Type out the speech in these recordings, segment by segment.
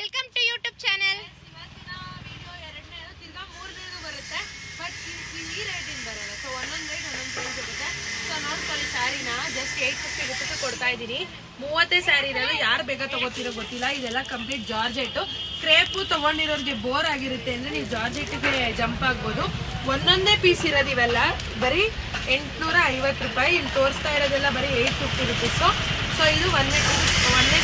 Welcome to YouTube channel. ಇವತ್ತಿನ video ಎರಡನೇದು ತಿರ್ಗಾ ಮೂರನೇದು ಬರುತ್ತೆ. ಬಟ್ ಈ ರೇಟಿಂದ ಬರಲ್ಲ. ಸೊ ಒಂದೊಂದು ರೇಟ್ ಒಂದೊಂದು ಪ್ರೈಸ್ ಇರುತ್ತೆ. ಸೊ ನೋಡ್ಕೊಳ್ಳಿ, ಸ್ಯಾರಿನ ಜಸ್ಟ್ 850 ರೂಪೀಸ್ ಕೊಡ್ತಾ ಇದ್ದೀನಿ. 30 ಸ್ಯಾರಿ ಇರೋದು. ಯಾರು ಬೇಗ ತಗೋತಿರೋ ಗೊತ್ತಿಲ್ಲ. ಇದೆಲ್ಲ ಕಂಪ್ಲೀಟ್ ಜಾರ್ಜೆಟ್. ಕ್ರೇಪು ತಗೊಂಡಿರೋರಿಗೆ ಬೋರ್ ಆಗಿರುತ್ತೆ ಅಂದ್ರೆ ನೀವು ಜಾರ್ಜೆಟ್ಗೆ ಜಂಪ್ ಆಗ್ಬೋದು. ಒಂದೊಂದೇ ಪೀಸ್ ಇರೋದು ಇವೆಲ್ಲ ಬರೀ 850 ರೂಪಾಯಿ. ಇಲ್ಲಿ ತೋರಿಸ್ತಾ ಇರೋದೆಲ್ಲ ಬರೀ 850 ರೂಪೀಸು. ಸೊ ಇದು ಒಂದೇ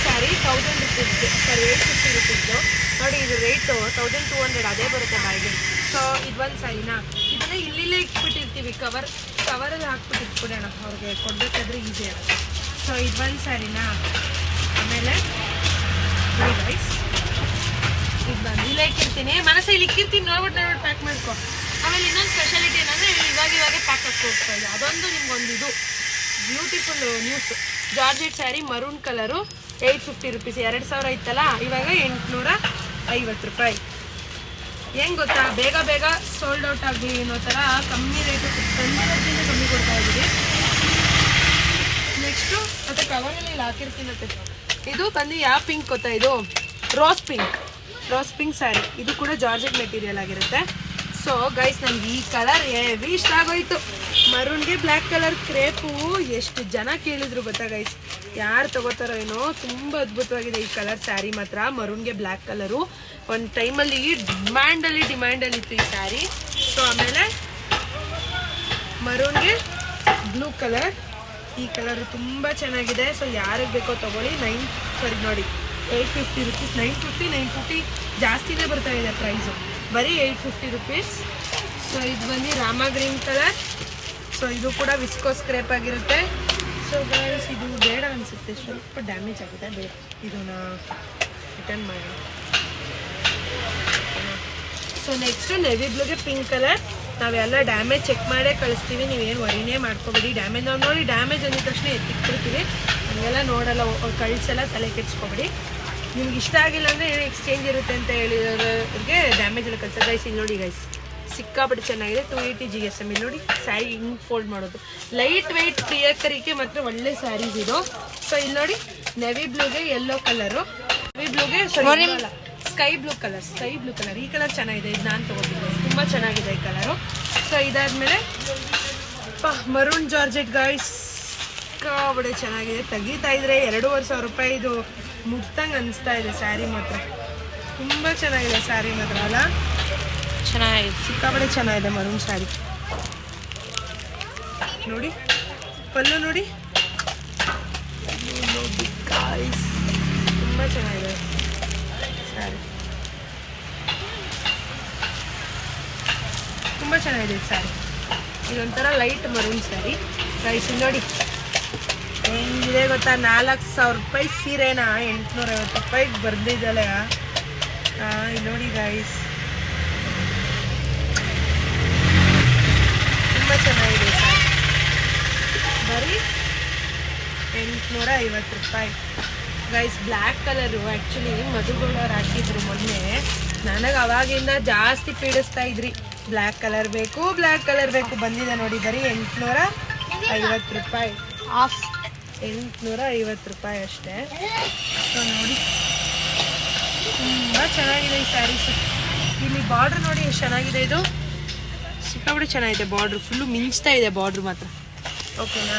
ಸ್ಯಾರಿ 1000 ರೂಪೀಸ್ಗೆ, ಸಾರಿ 850 ರೂಪೀಸ್ದು. ನೋಡಿ ಇದು ರೇಟು 1200 ಅದೇ ಬರುತ್ತೆ ಬಾಯಿಗೆ. ಸೊ ಇದು ಒಂದು ಸ್ಯಾರಿನಾ, ಇದನ್ನ ಇಲ್ಲಿಲ್ಲೇ ಇಟ್ಬಿಟ್ಟಿರ್ತೀವಿ, ಕವರಲ್ಲಿ ಹಾಕ್ಬಿಟ್ಟು ಇಟ್ಬಿಡೋಣ, ಅವ್ರಿಗೆ ಕೊಡಬೇಕಾದ್ರೆ ಈಸಿ ಆಗುತ್ತೆ. ಸೊ ಇದು ಒಂದು ಸ್ಯಾರಿನಾ. ಆಮೇಲೆ ರೈಸ್ ಇದು ಬಂದು ಇಲ್ಲೇ ಇಕ್ಕಿರ್ತೀನಿ, ಮನಸ್ಸು ಇಲ್ಲಿ ಇಕ್ಕಿರ್ತೀನಿ, ನೋಡ್ಬಿಟ್ಟು ಪ್ಯಾಕ್ ಮಾಡ್ಕೊ. ಆಮೇಲೆ ಇನ್ನೊಂದು ಸ್ಪೆಷಾಲಿಟಿ ಏನಂದರೆ ಇವಾಗೆ ಪ್ಯಾಕ್ ಹಾಕಿ ಹೋಗ್ತಾ ಇದೆ. ಅದೊಂದು ನಿಮ್ಗೊಂದು ಇದು beautiful news. Georgette sari maroon colour 850 rupees. 2000 ಇತ್ತಲ್ಲ, ಇವಾಗ 850 ರೂಪಾಯಿ. ಹೆಂಗೆ ಗೊತ್ತಾ, ಬೇಗ ಸೋಲ್ಡ್ ಔಟ್ ಆಗಲಿ ಅನ್ನೋ ಥರ ಕಮ್ಮಿ ರೇಟು ತಂದಿರೋದ್ರಿಂದ ಕಮ್ಮಿ ಕೊಡ್ತಾ ಇದ್ದೀವಿ. ನೆಕ್ಸ್ಟು ಮತ್ತು ಕವರಲ್ಲಿ ಹಾಕಿರ್ತೀನತ್ತೆ. ಇದು ಬಂದು ಯಾವ ಪಿಂಕ್ ಗೊತ್ತಾ, ಇದು ರೋಸ್ ಪಿಂಕ್ ಸ್ಯಾರಿ. ಇದು ಕೂಡ ಜಾರ್ಜೆಟ್ ಮೆಟೀರಿಯಲ್ ಆಗಿರುತ್ತೆ. ಸೊ ಗೈಸ್, ನನಗೆ ಈ ಕಲರ್ ಹೆವಿ ಇಷ್ಟ ಆಗೋಯ್ತು. ಮರೂನ್ಗೆ ಬ್ಲ್ಯಾಕ್ ಕಲರ್ ಕ್ರೇಪು ಎಷ್ಟು ಜನ ಕೇಳಿದ್ರು ಗೊತ್ತಾ ಗೈಸ್. ಯಾರು ತಗೋತಾರೋ ಏನೋ, ತುಂಬ ಅದ್ಭುತವಾಗಿದೆ ಈ ಕಲರ್ ಸ್ಯಾರಿ ಮಾತ್ರ. ಮರೂನ್ಗೆ ಬ್ಲ್ಯಾಕ್ ಕಲರು ಒಂದು ಟೈಮಲ್ಲಿ ಡಿಮ್ಯಾಂಡಲ್ಲಿ ಇತ್ತು ಈ ಸ್ಯಾರಿ. ಸೊ ಆಮೇಲೆ ಮರೂನ್ಗೆ ಬ್ಲೂ ಕಲರ್, ಈ ಕಲರು ತುಂಬ ಚೆನ್ನಾಗಿದೆ. ಸೊ ಯಾರಿಗೆ ಬೇಕೋ ತಗೊಳ್ಳಿ. ನೋಡಿ 850 ರೂಪೀಸ್. 950 ಜಾಸ್ತಿನೇ ಬರ್ತಾ ಇದೆ ಪ್ರೈಸು, ಬರೀ 850 ರೂಪೀಸ್. ಸೊ ಇದು ಬಂದು ರಾಮ ಗ್ರೀನ್ ಕಲರ್. ಸೊ ಇದು ಕೂಡ ವಿಸ್ಕೋಸ್ ಕ್ರೇಪ್ ಆಗಿರುತ್ತೆ. ಸೊ ಗೈಸ್, ಇದು ಬೇಡ ಅನಿಸುತ್ತೆ, ಸ್ವಲ್ಪ ಡ್ಯಾಮೇಜ್ ಆಗಿದೆ, ಬೇಡ, ಇದನ್ನ ರಿಟರ್ನ್ ಮಾಡಿ. ಸೊ ನೆಕ್ಸ್ಟು ನೆವಿ ಬ್ಲೂಗೆ ಪಿಂಕ್ ಕಲರ್. ನಾವೆಲ್ಲ ಡ್ಯಾಮೇಜ್ ಚೆಕ್ ಮಾಡೇ ಕಳಿಸ್ತೀವಿ, ನೀವೇನು ವರಿನೇ ಮಾಡ್ಕೊಬೇಡಿ. ಡ್ಯಾಮೇಜ್ ನಾವು ನೋಡಿ ಡ್ಯಾಮೇಜ್ ಅಂದಿದ ತಕ್ಷಣ ಎತ್ತಿಕ್ಬಿಡ್ತೀವಿ, ಹಂಗೆಲ್ಲ ನೋಡಲ್ಲ, ಕಳಿಸೆಲ್ಲ ತಲೆ ಕೆಡಿಸ್ಕೊಬೇಡಿ. ನಿಮ್ಗೆ ಇಷ್ಟ ಆಗಿಲ್ಲ ಅಂದರೆ ಏನು ಎಕ್ಸ್ಚೇಂಜ್ ಇರುತ್ತೆ ಅಂತ ಹೇಳಿರೋರಿಗೆ ಡ್ಯಾಮೇಜ್ ಎಲ್ಲ ಕಳಿಸೋದು. ಗೈಸ್ ಇಲ್ಲಿ ನೋಡಿ ಗೈಸ್, ಸಿಕ್ಕಾಪಟ್ಟೆ ಚೆನ್ನಾಗಿದೆ. 280 GSM. ಇಲ್ಲಿ ನೋಡಿ ಸ್ಯಾರಿ ಹಿಂಗೆ ಫೋಲ್ಡ್ ಮಾಡೋದು, ಲೈಟ್ ವೆಯ್ಟ್ ಪ್ರಿಯಕರಿಗೆ ಮಾತ್ರ ಒಳ್ಳೆ ಸ್ಯಾರೀಸ್ ಇದು. ಸೊ ಇಲ್ಲಿ ನೋಡಿ ನೆವಿ ಬ್ಲೂಗೆ ಯೆಲ್ಲೋ ಕಲರು, ನೆವಿ ಬ್ಲೂಗೆ ಸ್ಕೈ ಬ್ಲೂ ಕಲರ್. ಈ ಕಲರ್ ಚೆನ್ನಾಗಿದೆ, ಇದು ನಾನು ತೊಗೋತಿದ್ದೆ, ತುಂಬ ಚೆನ್ನಾಗಿದೆ ಈ ಕಲರು. ಸೊ ಇದಾದಮೇಲೆ ಮರೂನ್ ಜಾರ್ಜೆಟ್ ಗೈಸ್, ಸಿಕ್ಕಾಪಟ್ಟೆ ಚೆನ್ನಾಗಿದೆ. ತೆಗಿತಾ ಇದ್ರೆ 2500 ರೂಪಾಯಿ ಇದು ಮುಟ್ತಂಗೆ ಅನಿಸ್ತಾ ಇದೆ ಸ್ಯಾರಿ ಮಾತ್ರ. ತುಂಬ ಚೆನ್ನಾಗಿದೆ ಸ್ಯಾರಿ ಮಾತ್ರ ಅಲ್ಲ, ಚೆನ್ನಾಗಿದೆ, ಸಿಕ್ಕಾಪಟ್ಟೆ ಚೆನ್ನಾಗಿದೆ ಮರೂನ್ ಸ್ಯಾರಿ. ನೋಡಿ ಪಲ್ಲು ನೋಡಿ, ತುಂಬ ಚೆನ್ನಾಗಿದೆ ಸ್ಯಾರಿ, ತುಂಬ ಚೆನ್ನಾಗಿದೆ ಸ್ಯಾರಿ. ಇದೊಂಥರ ಲೈಟ್ ಮರೂನ್ ಸ್ಯಾರಿ ಗೈಸ್. ನೋಡಿ ಹೆಂಗಿದೆ ಗೊತ್ತಾ, 4000 ರೂಪಾಯಿ ಸೀರೆನ 850 ರೂಪಾಯಿಗೆ ಬರ್ದಿದ್ದಾಳೆ. ಇಲ್ಲಿ ನೋಡಿ ಗೈಸ್, ತುಂಬ ಚೆನ್ನಾಗಿದೆ ಸರ್, ಬರೀ 850 ರೂಪಾಯಿ ಗೈಸ್. ಬ್ಲ್ಯಾಕ್ ಕಲರು ಆ್ಯಕ್ಚುಲಿ ಮಧುಗಳವ್ರು ಹಾಕಿದ್ರು ಮೊನ್ನೆ, ನನಗೆ ಅವಾಗಿಂದ ಜಾಸ್ತಿ ಪೀಡಿಸ್ತಾ ಇದ್ರಿ, ಬ್ಲ್ಯಾಕ್ ಕಲರ್ ಬೇಕು. ಬಂದಿದೆ ನೋಡಿ ಬರೀ 850 ರೂಪಾಯಿ ಆಫ್, 850 ರೂಪಾಯಿ ಅಷ್ಟೇ. ಸೊ ನೋಡಿ ತುಂಬ ಚೆನ್ನಾಗಿದೆ ಈ ಸ್ಯಾರೀಸ್. ಇಲ್ಲಿ ಬಾರ್ಡ್ರ್ ನೋಡಿ ಎಷ್ಟು ಚೆನ್ನಾಗಿದೆ, ಇದು ಸಿಕ್ಕಾಪಟ್ಟೆ ಚೆನ್ನಾಗಿದೆ. ಬಾರ್ಡ್ರ್ ಫುಲ್ಲು ಮಿಂಚ್ತಾ ಇದೆ, ಬಾರ್ಡ್ರ್ ಮಾತ್ರ. ಓಕೆನಾ.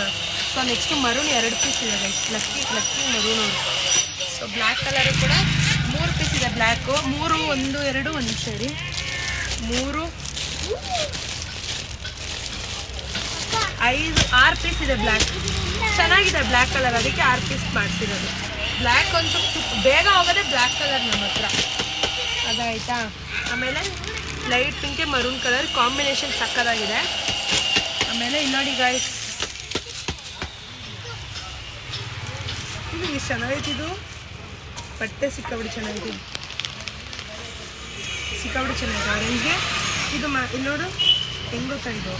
ಸೊ ನೆಕ್ಸ್ಟು ಮರೂನ್ 2 ಪೀಸ್ ಇದೆ ಗೈಸ್, ಲಕ್ಕಿ ಮರೂನ್ ಅವರು. ಸೊ ಬ್ಲ್ಯಾಕ್ ಕಲರು ಕೂಡ 3 ಪೀಸ್ ಇದೆ. ಬ್ಲ್ಯಾಕು 3, 1, 2, 1 ಸರಿ 3, 5, 6 ಪೀಸ್ ಇದೆ. ಬ್ಲ್ಯಾಕ್ ಚೆನ್ನಾಗಿದೆ, ಬ್ಲ್ಯಾಕ್ ಕಲರ್, ಅದಕ್ಕೆ 6 ಪೀಸ್ ಮಾಡಿಸಿರೋದು. ಬ್ಲ್ಯಾಕ್ ಒಂದು ಬೇಗ ಹೋಗೋದೆ ಬ್ಲ್ಯಾಕ್ ಕಲರ್ ನಮ್ಮ ಹತ್ರ, ಅದಾಯ್ತಾ. ಆಮೇಲೆ ಲೈಟ್ ಪಿಂಕೆ ಮರೂನ್ ಕಲರ್ ಕಾಂಬಿನೇಷನ್ ಸಕ್ಕದಾಗಿದೆ. ಆಮೇಲೆ ಇಲ್ಲಿ ನೋಡಿ ಗಾಯ್ಸ್, ಇದು ಎಷ್ಟು ಚೆನ್ನಾಗೈತಿದು ಬಟ್ಟೆ, ಸಿಕ್ಕಾಪಟ್ಟೆ ಚೆನ್ನಾಗಿದೆ, ಆರೆಂಜ್ಗೆ. ಇದು ಇಲ್ಲಿ ನೋಡು ಹೆಂಗೆ ಗೊತ್ತಾ, ಇದು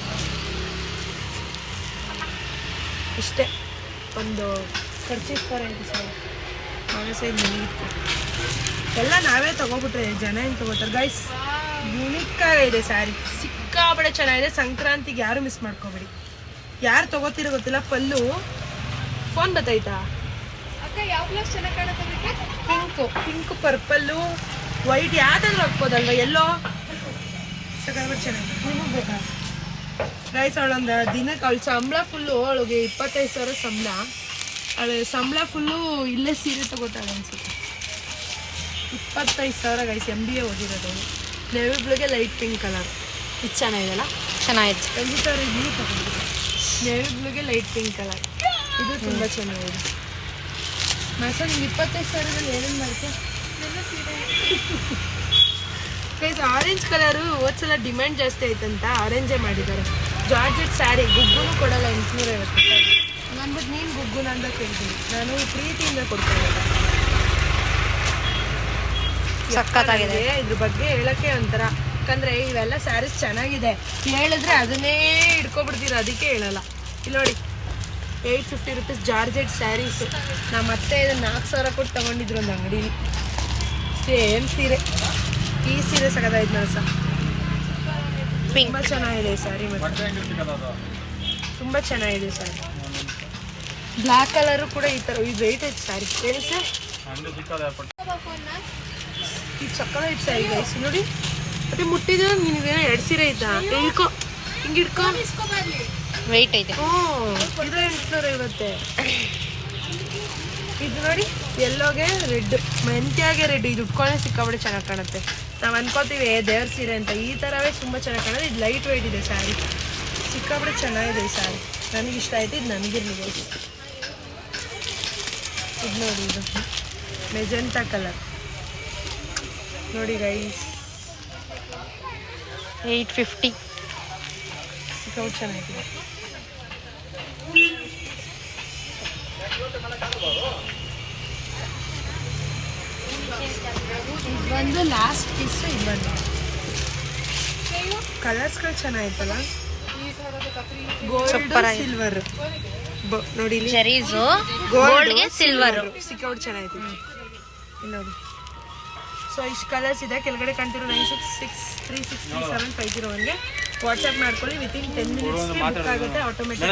ಇಷ್ಟೇ ಒಂದು ಖರ್ಚಿಸ್ತಾರೆ ಅಂತ ಸರ್, ನಾವೇ ಸೈಡ್ ಮನೆಗಿತ್ತು ಎಲ್ಲ ನಾವೇ ತೊಗೊಬಿಟ್ರೆ ಜನ ಏನು ತೊಗೋತಾರೆ ಗೈಸ್. ಯುನಿಕ್ಕಾಗಿದೆ ಸ್ಯಾರಿ, ಸಿಕ್ಕಾಪಟ್ಟೆ ಚೆನ್ನಾಗಿದೆ. ಸಂಕ್ರಾಂತಿಗೆ ಯಾರು ಮಿಸ್ ಮಾಡ್ಕೋಬೇಡಿ. ಯಾರು ತೊಗೋತಿರೋ ಗೊತ್ತಿಲ್ಲ. ಪಲ್ಲು ಫೋನ್ ಬತ್ತಾಯ್ತಾ ಅಕ್ಕ, ಯಾವ ಬ್ಲೌಸ್ ಚೆನ್ನಾಗಿ ಕಾಣುತ್ತೆ? ಪಿಂಕ್ ಪಿಂಕ್ ಪರ್ಪಲ್ಲು ವೈಟ್ ಯಾವ್ದಾದ್ರು ಹಾಕ್ಬೋದಲ್ವ ಎಲ್ಲೋ ಸಕಾಲ ಚೆನ್ನಾಗಿ ನಿಮಗೆ ಬೇಕಾ ಗೈಸ್ ಅವಳೊಂದು ದಿನಕ್ಕೆ ಅವಳು ಸಂಬಳ ಫುಲ್ಲು ಅವಳಿಗೆ 25,000 ಸಂಬಳ ಅವಳು ಸಂಬಳ ಫುಲ್ಲು ಇಲ್ಲೇ ಸೀರೆ ತಗೋತಾಳೆ ಅನ್ಸುತ್ತೆ 25,000 ಗೈಸ್ MBA ಓದಿರೋದು ನೇವಿ ಬ್ಲೂಗೆ ಲೈಟ್ ಪಿಂಕ್ ಕಲರ್ ಇದು ಚೆನ್ನಾಗಿದೆಲ್ಲ ಚೆನ್ನಾಗಿದೆ 20,000 ನೀವು ತಗೊಂಡಿದ್ದೀವಿ ನೇವಿ ಬ್ಲೂಗೆ ಲೈಟ್ ಪಿಂಕ್ ಕಲರ್ ಇದು ತುಂಬ ಚೆನ್ನಾಗಿದೆ ಮಸ ನಿಮ್ಗೆ 25,000 ಏನೇನು ಬರುತ್ತೆ ಗೈಸ್ ಆರೆಂಜ್ ಕಲರು ಹೋದ್ಸಲ ಡಿಮ್ಯಾಂಡ್ ಜಾಸ್ತಿ ಆಯ್ತಂತ ಆರೆಂಜೇ ಮಾಡಿದ್ದಾರೆ ಜಾರ್ಜೆಟ್ ಸ್ಯಾರಿ ಗುಗ್ಗುನು ಕೊಡಲ್ಲ 850 ಅಂದ್ಬಿಟ್ಟು ನೀನು ಗುಗ್ಗುನ ಅಂತ ಕೇಳ್ತೀನಿ ನಾನು ಪ್ರೀತಿಯಿಂದ ಕೊಡ್ತೇನೆ ಸಕ್ಕತ್ತಾಗಿದೆ ಇದ್ರ ಬಗ್ಗೆ ಹೇಳಕ್ಕೆ ಒಂಥರ ಯಾಕಂದ್ರೆ ಇವೆಲ್ಲ ಸ್ಯಾರೀಸ್ ಚೆನ್ನಾಗಿದೆ ಹೇಳಿದ್ರೆ ಅದನ್ನೇ ಹಿಡ್ಕೊಬಿಡ್ತೀರ ಅದಕ್ಕೆ ಹೇಳಲ್ಲ ಇಲ್ಲಿ ನೋಡಿ 850 ರೂಪೀಸ್ ಜಾರ್ಜೆಟ್ ಸ್ಯಾರೀಸು ನಮ್ಮ ಅತ್ತೆ ಇದನ್ನು 4,000 ಕೊಟ್ಟು ತಗೊಂಡಿದ್ರು ಒಂದು ಅಂಗಡೀಲಿ ಸೇಮ್ ಸೀರೆ ಈ ಸೀರೆ ಸಗದಾಯ್ತು ನರಸ ತುಂಬ ಚೆನ್ನಾಗಿದೆ ಸ್ಯಾರಿ ಮತ್ತೆ ತುಂಬ ಚೆನ್ನಾಗಿದೆ ಸ್ಯಾರಿ ಬ್ಲ್ಯಾಕ್ ಕಲರು ಕೂಡ ಈ ಥರ ಇದು ವೆಯ್ಟ್ ಐತೆ ಸ್ಯಾರಿ ಹೇಳಿ ಸರ್ ಈ ಸಕ್ಕದಾಯ್ತು ಸ್ಯಾರಿ ಗೈಸ್ ನೋಡಿ ಮತ್ತೆ ಮುಟ್ಟಿದ್ರೆ ನಿನಗೇನೋ 2 ಸೀರೆ ಐತಾ ಹಿಡ್ಕೊ ಹಿಂಗೆ ಹಿಡ್ಕೊ ವೆಯ್ಟ್ ಐತೆ ಇದು 850 ಇದು ನೋಡಿ ಎಲ್ಲೋಗೆ ರೆಡ್ ಮೆಂತ್ಯಾಗೆ ರೆಡ್ ಇದು ಉಟ್ಕೊಂಡೆ ಸಿಕ್ಕಾಬಿಟ್ಟು ಚೆನ್ನಾಗಿ ಕಾಣುತ್ತೆ ನಾವು ಅನ್ಕೋತೀವಿ ದೇವ್ರ ಸೀರೆ ಅಂತ ಈ ಥರವೇ ತುಂಬ ಚೆನ್ನಾಗಿ ಕಾಣುತ್ತೆ ಇದು ಲೈಟ್ ವೆಯ್ಟ್ ಇದೆ ಸ್ಯಾರಿ ಸಿಕ್ಕಾಬಿಟ್ಟು ಚೆನ್ನಾಗಿದೆ ಈ ಸ್ಯಾರಿ ನನಗೆ ಇಷ್ಟ ಆಯ್ತು ಇದು ನನಗಿರ್ಲಿದೆ ಇದು ನೋಡಿ ಇದು ಮೆಜೆಂಟಾ ಕಲರ್ ನೋಡಿ ಗೈಸ್ 850 ಸಿಕ್ಕಾಬಿಟ್ಟು ಚೆನ್ನಾಗಿದೆ ಇದೊಂದು ಲಾಸ್ಟ್ ಪೀಸ್ ಇದೊಂದು ಕಲರ್ಸ್ಗಳು ಚೆನ್ನಾಗಿತ್ತಲ್ಲ ಗೋಲ್ಡ್ ಸಿಲ್ವರ್ ನೋಡಿ ಗೋಲ್ಡ್ಗೆ ಸಿಲ್ವರ್ ಸಿಕ್ಕಾಬಿಟ್ಟು ಚೆನ್ನಾಗಿತ್ತು ನೋಡಿ ಸೊ ಇಷ್ಟು ಕಲರ್ಸ್ ಇದೆ ಕೆಳಗಡೆ ಕಾಣ್ತಿರೋ 9663637501ಗೆ ವಾಟ್ಸಪ್ ಮಾಡ್ಕೊಳ್ಳಿ ವಿತಿನ್ 10 ಮಿನಿಟ್ಸ್ಗೆ ಬುಕ್ ಆಗುತ್ತೆ ಆಟೋಮೆಟಿಕ್